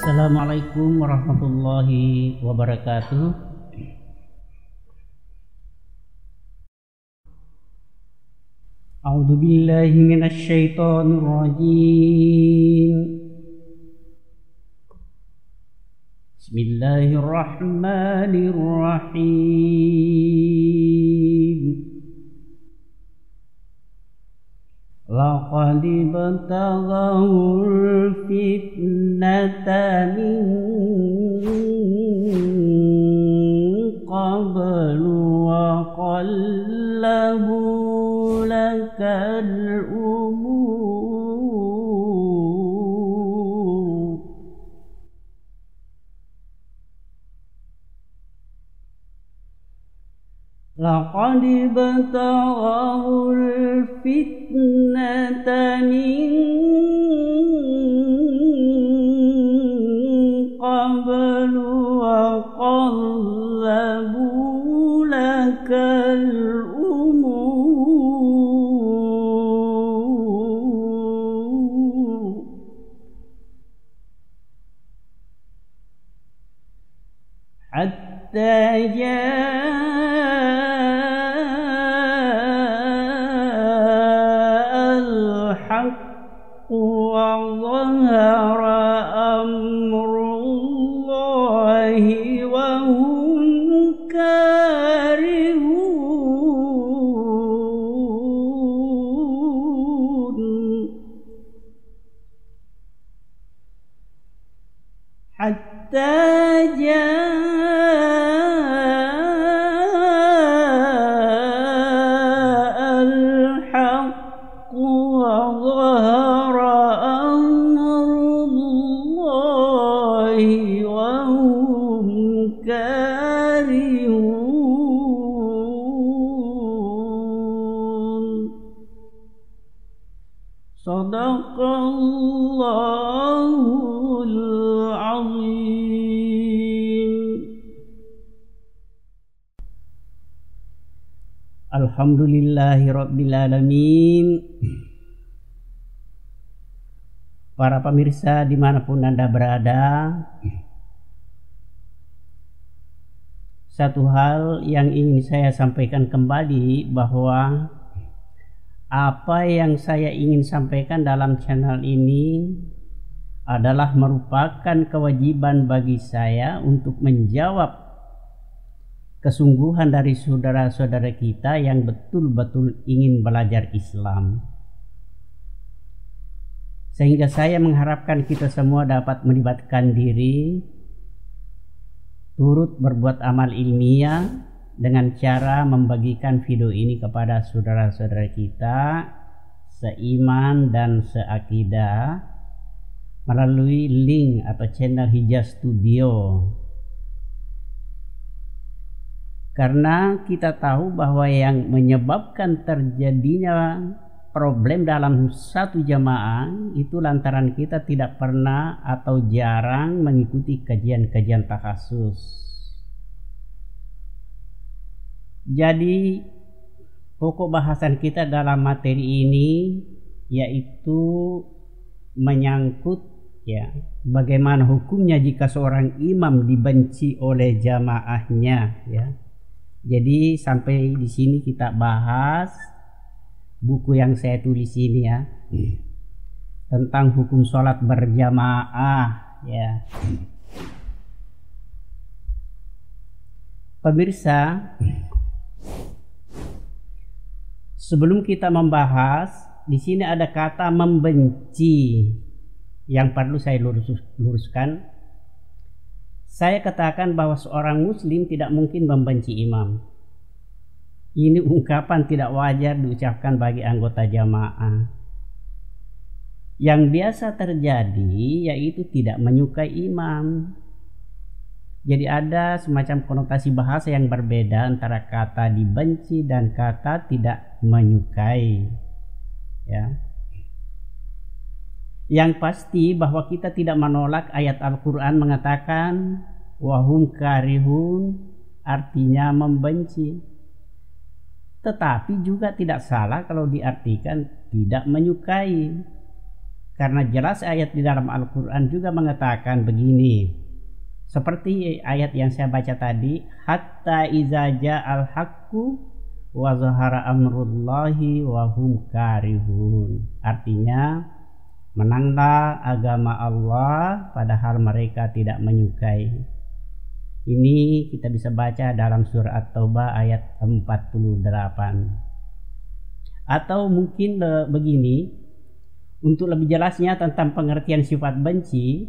Assalamualaikum warahmatullahi wabarakatuh. A'udzu billahi minasy syaithanir rajim. Bismillahirrahmanirrahim. Laqad ibtaghawul fitnata min qablu wa qallabu lakal umur. Laqad ibtaghawul fitnata min qablu wa qallabu lakal umur. Hatta وظهر أمر الله وهم كارهون. حتى جاء الحق وظهر Sadaqallahul azim. Alhamdulillahi rabbil alamin. Para pemirsa dimanapun Anda berada, satu hal yang ingin saya sampaikan kembali bahwa apa yang saya ingin sampaikan dalam channel ini adalah merupakan kewajiban bagi saya untuk menjawab kesungguhan dari saudara-saudara kita yang betul-betul ingin belajar Islam. Sehingga saya mengharapkan kita semua dapat melibatkan diri, turut berbuat amal ilmiah dengan cara membagikan video ini kepada saudara-saudara kita seiman dan seakidah melalui link atau channel Hijaz Studio. Karena kita tahu bahwa yang menyebabkan terjadinya problem dalam satu jamaah itu lantaran kita tidak pernah atau jarang mengikuti kajian-kajian takhasus. Jadi pokok bahasan kita dalam materi ini yaitu menyangkut bagaimana hukumnya jika seorang imam dibenci oleh jamaahnya ya. Jadi sampai di sini kita bahas buku yang saya tulis ini ya, tentang hukum sholat berjamaah ya. Pemirsa, sebelum kita membahas, di sini ada kata membenci yang perlu saya luruskan. Saya katakan bahwa seorang muslim tidak mungkin membenci imam. Ini ungkapan tidak wajar diucapkan bagi anggota jamaah. Yang biasa terjadi yaitu tidak menyukai imam. Jadi ada semacam konotasi bahasa yang berbeda antara kata dibenci dan kata tidak menyukai. Ya. Yang pasti bahwa kita tidak menolak ayat Al-Quran mengatakan wahum karihun, artinya membenci. Tetapi juga tidak salah kalau diartikan tidak menyukai. Karena jelas ayat di dalam Al-Quran juga mengatakan begini, seperti ayat yang saya baca tadi, hatta iza ja'al haqqu wa zahara amrullahi wa hum karihun. Artinya, menanglah agama Allah padahal mereka tidak menyukai. Ini kita bisa baca dalam surah At-Taubah ayat 48. Atau mungkin begini, untuk lebih jelasnya tentang pengertian sifat benci,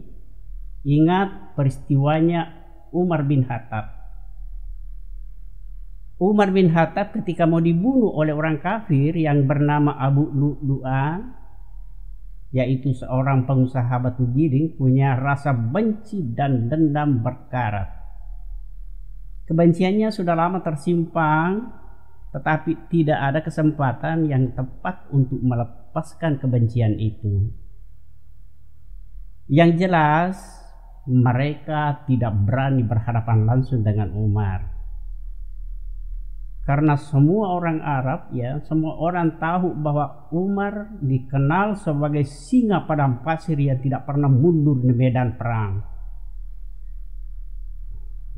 ingat peristiwanya Umar bin Khattab. Umar bin Khattab ketika mau dibunuh oleh orang kafir yang bernama Abu Lu'lu'ah, yaitu seorang pengusaha batu giring, punya rasa benci dan dendam berkarat. Kebenciannya sudah lama tersimpan, tetapi tidak ada kesempatan yang tepat untuk melepaskan kebencian itu. Yang jelas, mereka tidak berani berhadapan langsung dengan Umar. Karena semua orang Arab, semua orang tahu bahwa Umar dikenal sebagai singa padang pasir yang tidak pernah mundur di medan perang.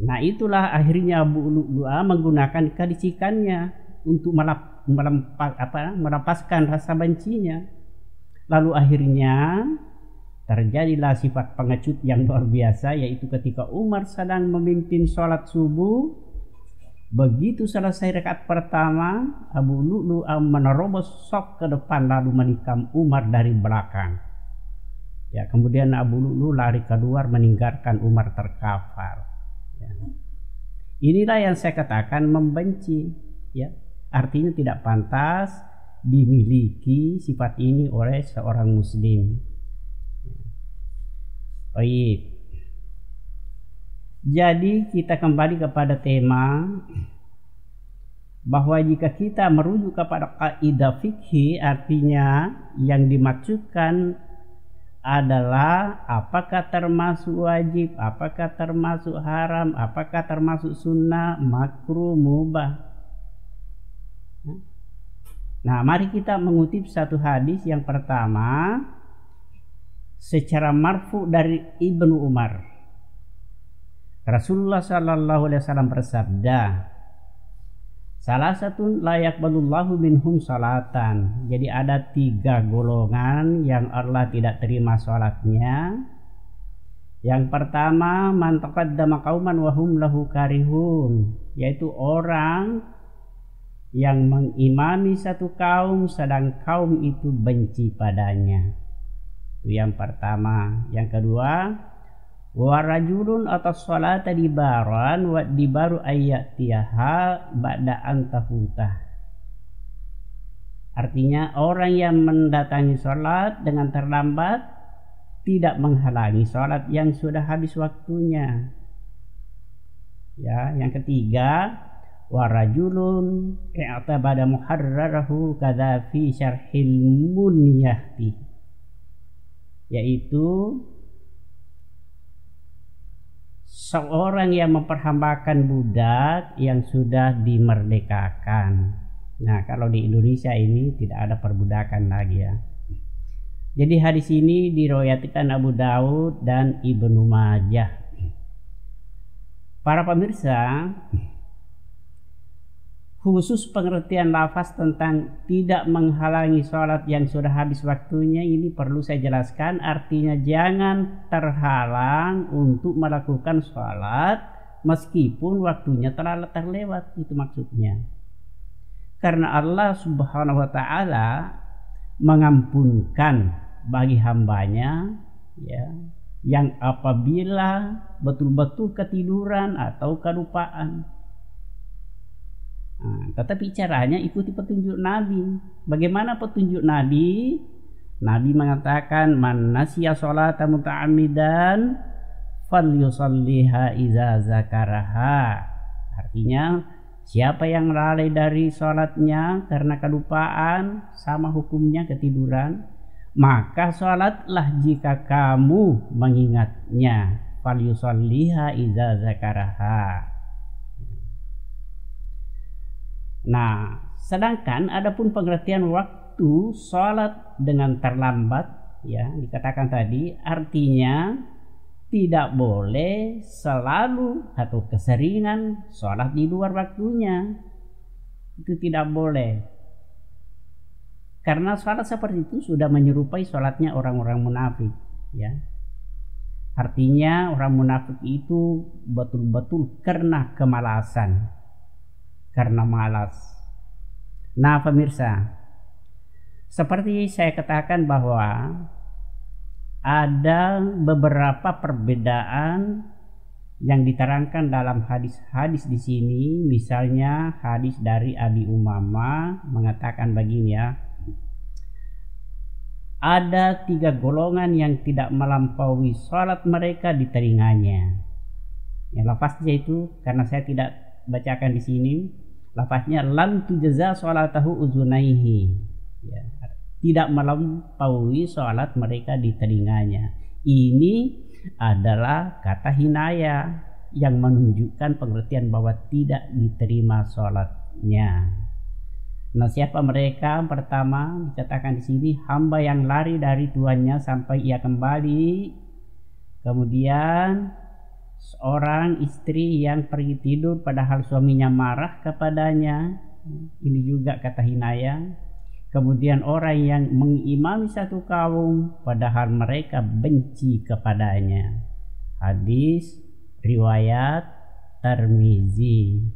Nah, itulah akhirnya Abu Lu'lu'ah menggunakan kelicikannya untuk melepaskan rasa bencinya. Lalu akhirnya terjadilah sifat pengecut yang luar biasa, yaitu ketika Umar sedang memimpin sholat subuh, begitu selesai rakaat pertama, Abu Lu'lu'ah menerobos sok ke depan lalu menikam Umar dari belakang. Kemudian Abu Lu'lu'ah lari keluar meninggalkan Umar terkapar. Inilah yang saya katakan membenci, artinya tidak pantas dimiliki sifat ini oleh seorang muslim. Baik. Jadi kita kembali kepada tema bahwa jika kita merujuk kepada kaidah fikih, artinya yang dimaksudkan adalah apakah termasuk wajib, apakah termasuk haram, apakah termasuk sunnah, makruh, mubah. Nah, mari kita mengutip satu hadis yang pertama secara marfu dari Ibnu Umar. Rasulullah sallallahu alaihi wasallam bersabda, salah satu layak balullahu minhum salatan. Jadi ada 3 golongan yang Allah tidak terima salatnya. Yang pertama, man taqaddama qauman wa hum lahu karihun, yaitu orang yang mengimami satu kaum sedang kaum itu benci padanya. Itu yang pertama. Yang kedua, wa rajulun atas salata dibaran wa dibaru ayatiha ba'da antafutah. Artinya orang yang mendatangi salat dengan terlambat tidak menghalangi salat yang sudah habis waktunya. Yang ketiga, wa rajulun i'tabada muharrarahu kadza fi syarhil munyahti, yaitu seorang yang memperhambakan budak yang sudah dimerdekakan. Nah, kalau di Indonesia ini tidak ada perbudakan lagi ya. Jadi hadis ini diriwayatkan Abu Daud dan Ibnu Majah. Para pemirsa, khusus pengertian lafaz tentang tidak menghalangi sholat yang sudah habis waktunya ini perlu saya jelaskan. Artinya jangan terhalang untuk melakukan sholat meskipun waktunya telah terlewat, itu maksudnya. Karena Allah subhanahu wa ta'ala mengampunkan bagi hambanya yang apabila betul-betul ketiduran atau kelupaan. Tetapi caranya ikuti petunjuk Nabi. Bagaimana petunjuk Nabi? Nabi mengatakan, man nasiya sholata muta'ammidan falyusalliha iza zakaraha. Artinya, siapa yang lalai dari sholatnya karena kelupaan, sama hukumnya ketiduran, maka sholatlah jika kamu mengingatnya. Falyusalliha iza zakaraha. Nah, sedangkan adapun pengertian waktu sholat dengan terlambat ya dikatakan tadi, artinya tidak boleh selalu atau keseringan sholat di luar waktunya. Itu tidak boleh, karena sholat seperti itu sudah menyerupai sholatnya orang-orang munafik, ya. Artinya orang munafik itu betul-betul karena kemalasan, karena malas. Nah pemirsa, seperti saya katakan bahwa ada beberapa perbedaan yang diterangkan dalam hadis-hadis di sini. Misalnya hadis dari Abi Umamah mengatakan begini, ya. Ada 3 golongan yang tidak melampaui sholat mereka di telinganya. Ya, lafaznya itu karena saya tidak bacakan di sini. Lafaznya lam tujza sholatahu uzunaihi. Ya, tidak melampaui sholat mereka di telinganya. Ini adalah kata hinaya yang menunjukkan pengertian bahwa tidak diterima sholatnya. Nah, siapa mereka? Pertama dikatakan di sini hamba yang lari dari tuannya sampai ia kembali. Kemudian seorang istri yang pergi tidur padahal suaminya marah kepadanya. Ini juga kata hinaya. Kemudian orang yang mengimami satu kaum padahal mereka benci kepadanya. Hadis riwayat Tirmizi.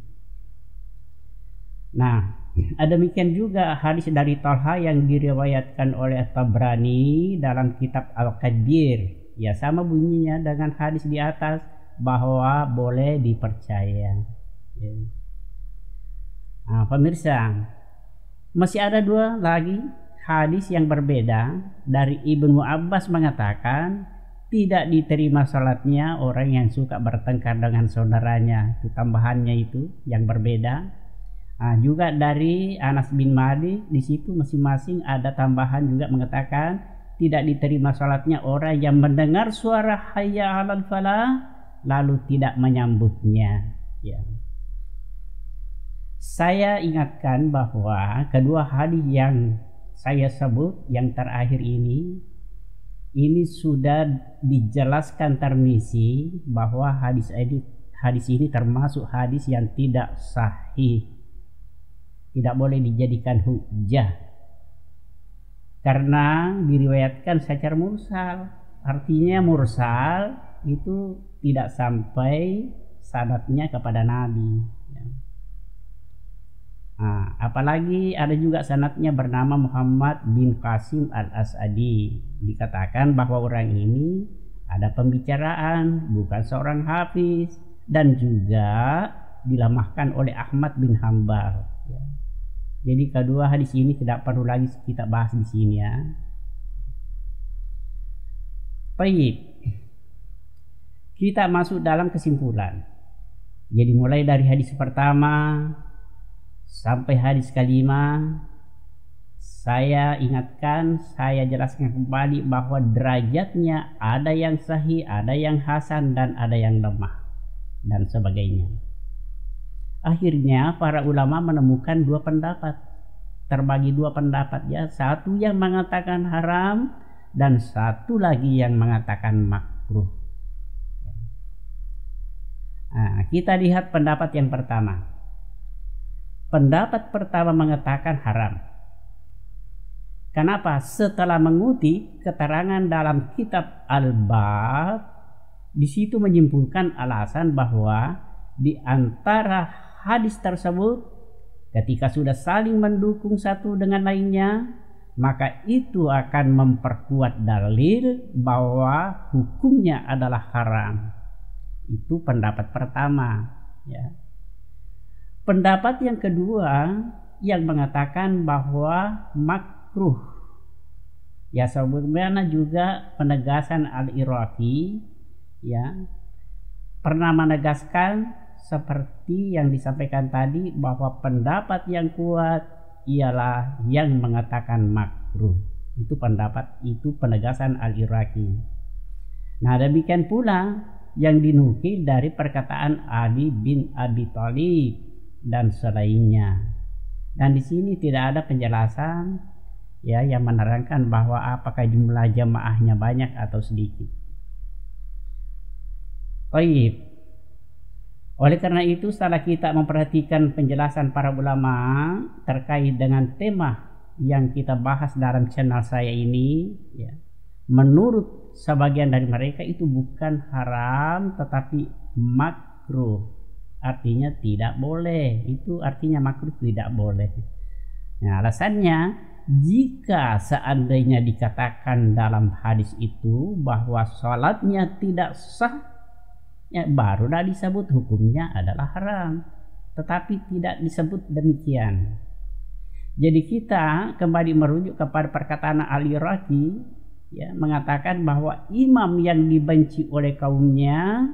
Nah, demikian juga hadis dari Talha yang diriwayatkan oleh Tabrani dalam kitab Al-Kabir. Ya, sama bunyinya dengan hadis di atas bahwa boleh dipercaya. Ya. Nah, pemirsa, masih ada 2 lagi hadis yang berbeda. Dari Ibnu Abbas mengatakan tidak diterima sholatnya orang yang suka bertengkar dengan saudaranya. Itu tambahannya itu yang berbeda. Nah, juga dari Anas bin Malik, di situ masing-masing ada tambahan juga mengatakan tidak diterima sholatnya orang yang mendengar suara hayya 'alal falah lalu tidak menyambutnya. Ya. Saya ingatkan bahwa kedua hadis yang saya sebut yang terakhir ini sudah dijelaskan Tirmizi bahwa hadis ini termasuk hadis yang tidak sahih, tidak boleh dijadikan hujjah karena diriwayatkan secara mursal. Artinya mursal itu tidak sampai sanadnya kepada Nabi. Nah, apalagi ada juga sanadnya bernama Muhammad bin Qasim al-As'adi. Dikatakan bahwa orang ini ada pembicaraan, bukan seorang hafiz, dan juga dilemahkan oleh Ahmad bin Hambal. Jadi kedua hadis ini tidak perlu lagi kita bahas di sini, ya. Baik, kita masuk dalam kesimpulan. Jadi mulai dari hadis pertama sampai hadis kelima, saya ingatkan, saya jelaskan kembali bahwa derajatnya ada yang sahih, ada yang hasan, dan ada yang lemah, dan sebagainya. Akhirnya para ulama menemukan 2 pendapat, terbagi 2 pendapat, ya. Satu yang mengatakan haram dan satu lagi yang mengatakan makruh. Nah, kita lihat pendapat yang pertama. Pendapat pertama mengatakan haram. Kenapa? Setelah mengutip keterangan dalam kitab Al-Bab, di situ menyimpulkan alasan bahwa di antara hadis tersebut ketika sudah saling mendukung satu dengan lainnya, maka itu akan memperkuat dalil bahwa hukumnya adalah haram. Itu pendapat pertama, ya. Pendapat yang kedua yang mengatakan bahwa makruh, ya, sebagaimana juga penegasan Al-Iraqi, ya, pernah menegaskan seperti yang disampaikan tadi bahwa pendapat yang kuat ialah yang mengatakan makruh. Itu pendapat, itu penegasan Al-Iraqi. Nah, demikian pula yang dinukil dari perkataan Ali bin Abi Thalib dan selainnya. Dan di sini tidak ada penjelasan, ya, yang menerangkan bahwa apakah jumlah jamaahnya banyak atau sedikit. Baik. Oleh karena itu, setelah kita memperhatikan penjelasan para ulama terkait dengan tema yang kita bahas dalam channel saya ini, ya, menurut sebagian dari mereka itu bukan haram tetapi makruh. Artinya tidak boleh. Itu artinya makruh, tidak boleh. Nah, alasannya, jika seandainya dikatakan dalam hadis itu bahwa sholatnya tidak sah, ya barulah disebut hukumnya adalah haram. Tetapi tidak disebut demikian. Jadi kita kembali merujuk kepada perkataan Al-Iraqi, ya, mengatakan bahwa imam yang dibenci oleh kaumnya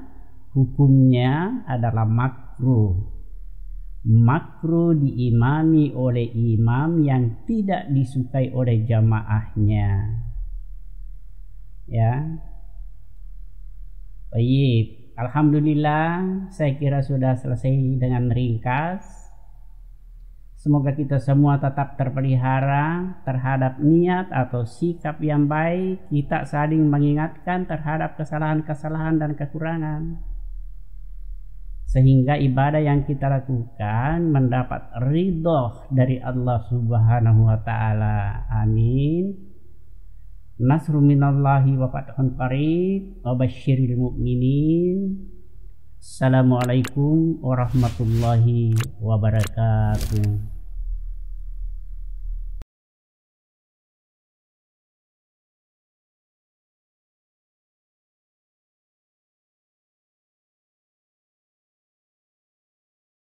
hukumnya adalah makruh. Makruh diimami oleh imam yang tidak disukai oleh jamaahnya. Ya. Baik, alhamdulillah saya kira sudah selesai dengan ringkas. Semoga kita semua tetap terpelihara terhadap niat atau sikap yang baik. Kita saling mengingatkan terhadap kesalahan-kesalahan dan kekurangan, sehingga ibadah yang kita lakukan mendapat ridho dari Allah Subhanahu wa taala. Amin. Nasru minallahi wa fathun qarib wa basyiril mu'minin. Assalamualaikum warahmatullahi wabarakatuh.